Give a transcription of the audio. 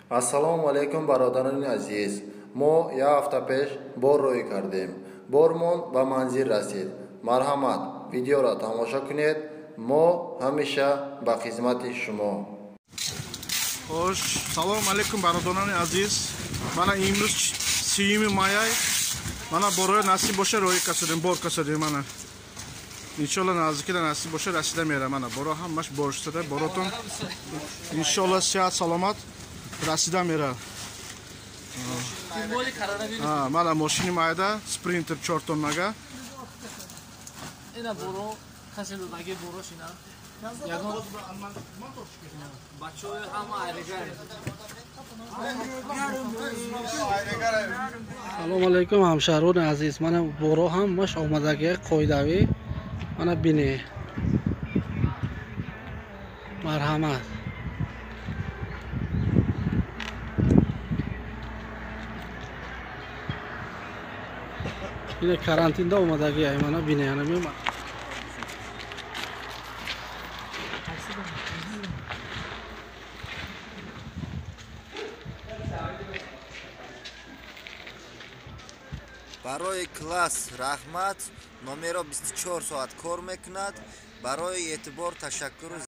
Ассалому алейкум бародарони азиз. Мо як ҳафта пеш бор рӯй кардем. Бормон ба манзил расид. Марҳамат, видеоро тамошо кунед. Мо ҳамеша ба хизмати шумо. Xo'sh, assalomu alaykum barodarlar aziz. Mana imroz 30 may. Mana boroy nasib bo'lsa ro'y kasadim, bor kasadim mana. İnşallah nazikida nasib bo'lsa rasida mera mana. Boro hammash borishda boroton. İnşallah sihat salomat rasida mera. Mana mashina mayda Sprinter 4 tonnaga. Ina boro kaselodagi boro shina. Bachoy ham ayregar. Assalomu alaykum hamsharun aziz. Mana boro ham mash omadagi qoidaviy. Mana bini. Marhamat. Yine karantinda omadagi mana bini yana men. برای کلاس رحمت نمره 24 ساعت کار میکند. برای اعتبار تشکر.